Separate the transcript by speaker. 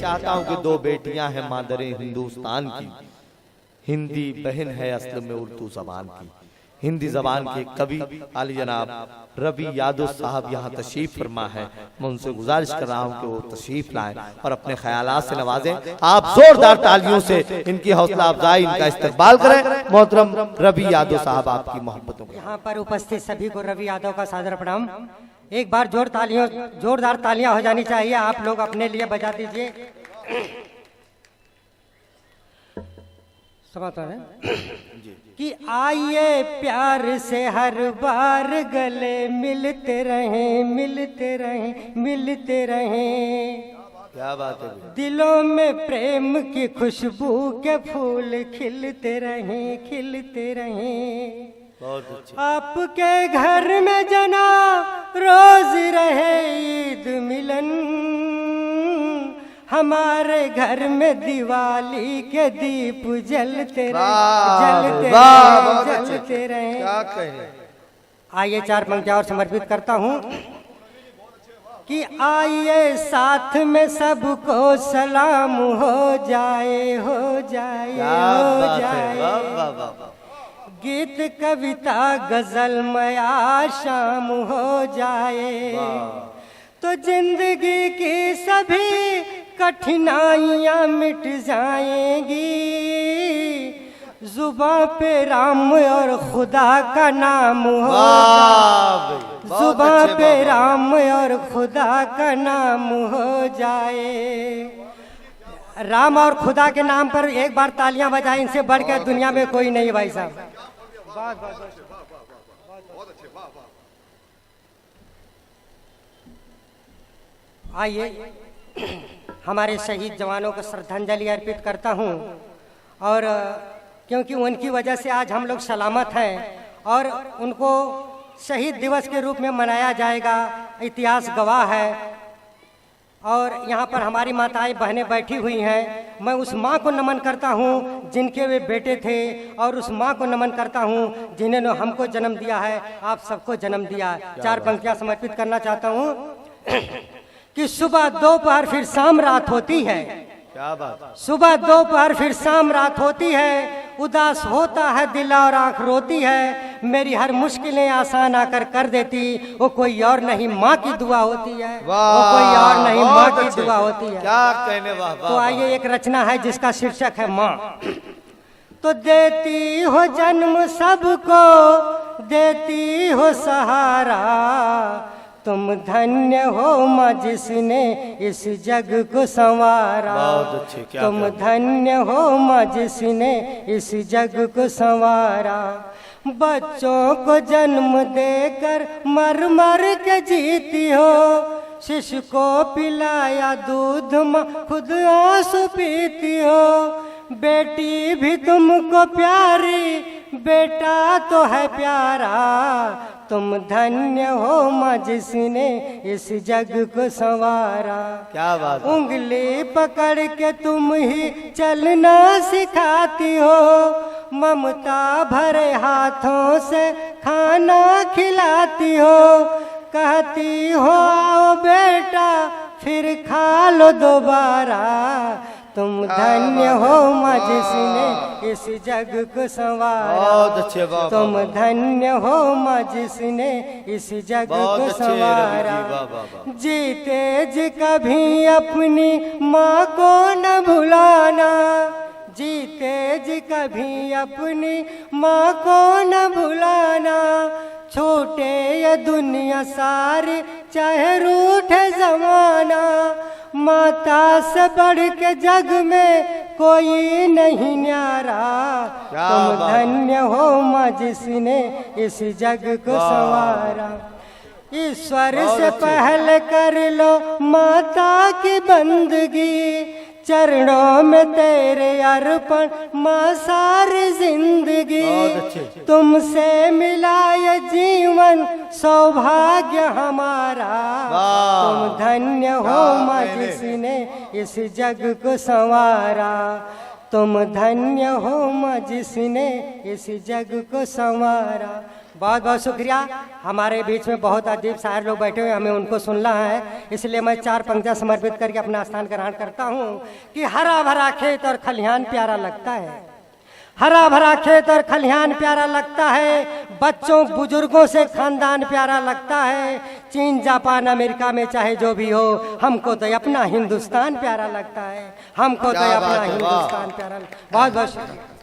Speaker 1: चाहता हूं कि दो बेटियां हैं मादरे हिंदुस्तान की, हिंदी बहन है असल में उर्दू जबान की। हिंदी जबान के कवि आली जनाब रवि यादव साहब यहाँ तशरीफ फरमा है। मैं उनसे गुजारिश कर रहा हूँ कि वो तशरीफ लाएं और अपने ख्यालात से नवाजें। आप जोरदार तालियों से इनकी हौसला अफजाई, इनका इस्तकबाल करें। मोहतरम रवि यादव साहब, आपकी मोहब्बतों को।
Speaker 2: यहाँ पर उपस्थित सभी को रवि यादव का सादर प्रणाम। एक बार जोरदार तालियां हो जानी चाहिए। आप लोग अपने लिए बजा दीजिए। समाता है कि आइए प्यार से हर बार गले मिलते रहें, मिलते रहें, मिलते रहें।
Speaker 1: क्या बात है।
Speaker 2: दिलों में प्रेम की खुशबू के फूल खिलते रहें, खिलते रहें। आपके घर में जना रोज रहे ईद मिलन, हमारे घर में दिवाली के दीप जलते रहे, जलते रहे। आइए चार पंक्तियां और समर्पित करता हूँ कि आइए साथ में सबको सलाम हो जाए, हो जाए, हो जाए। गीत कविता गजल मया शाम हो जाए तो जिंदगी की सभी कठिनाइयाँ मिट जाएंगी। जुबां पे राम और खुदा का नाम हो, जुबां पे राम और खुदा का नाम हो जाए। राम और खुदा के नाम पर एक बार तालियां बजाएं, इनसे बढ़ के दुनिया में कोई नहीं भाई साहब। आइए हमारे शहीद जवानों को श्रद्धांजलि अर्पित करता हूं, और क्योंकि उनकी वजह से आज हम लोग सलामत हैं और उनको शहीद दिवस के रूप में मनाया जाएगा, इतिहास गवाह है। और यहाँ पर हमारी माताएं बहनें बैठी हुई हैं। मैं उस माँ को नमन करता हूँ जिनके वे बेटे थे, और उस माँ को नमन करता हूँ जिन्होंने हमको जन्म दिया है, आप सबको जन्म दिया। चार पंक्तियाँ समर्पित करना चाहता हूँ कि सुबह दोपहर फिर शाम रात होती है,
Speaker 1: क्या बात।
Speaker 2: सुबह दोपहर फिर शाम रात होती है, उदास होता है दिल और आंख रोती है। मेरी हर मुश्किलें आसान आकर कर देती, वो कोई और नहीं माँ की दुआ होती है, वो कोई और नहीं माँ की दुआ होती है।
Speaker 1: क्या कहने। वाह।
Speaker 2: तो आइए एक रचना है जिसका शीर्षक है माँ। तो देती हो जन्म सबको, देती हो सहारा, तुम धन्य हो माँ जिसने इस जग को संवारा। तुम धन्य हो माँ जिसने इस जग को संवारा। बच्चों को जन्म देकर मर मर के जीती हो, शिशु को पिलाया दूध माँ खुद आंसू पीती हो। बेटी भी तुमको प्यारी, बेटा तो है प्यारा, तुम धन्य हो माँ जिसने इस जग को संवारा।
Speaker 1: क्या बात।
Speaker 2: उंगली पकड़ के तुम ही चलना सिखाती हो, ममता भरे हाथों से खाना खिलाती हो। कहती हो आओ बेटा फिर खा लो दोबारा, तुम धन्य हो माँ जिसने इस जग को संवारा। तुम धन्य हो माँ जिसने इस जग को संवारा। जीते जी कभी अपनी माँ को न भुलाना, जीते जी कभी अपनी माँ को न भुलाना। छूटे ये दुनिया सारी चाहे रूठे जमाना, माता से बढ़ के जग में कोई नहीं न्यारा। तुम धन्य हो माँ जिसने इस जग को संवारा। ईश्वर से पहले कर लो माता की बंदगी, चरणों में तेरे अर्पण माँ सारी जिंदगी,
Speaker 1: बहुत अच्छे।
Speaker 2: तुमसे मिला ये जीवन सौभाग्य हमारा, तुम धन्य हो माँ जिसने इस जग को संवारा, तुम धन्य हो माँ जिसने इस जग को संवारा। बहुत बहुत शुक्रिया। हमारे बीच में बहुत अजीब शायर लोग बैठे हुए, हमें उनको सुनना है, इसलिए मैं 4 पंक्तियां समर्पित करके अपना स्थान ग्रहण करता हूँ कि हरा भरा खेत और खलिहान प्यारा लगता है, हरा भरा खेत और खलिहान प्यारा लगता है, बच्चों बुजुर्गों से खानदान प्यारा लगता है, चीन जापान अमेरिका में चाहे जो भी हो, हमको तो अपना हिंदुस्तान प्यारा लगता है, हमको तो अपना हिंदुस्तान प्यारा। बहुत बहुत शुक्रिया।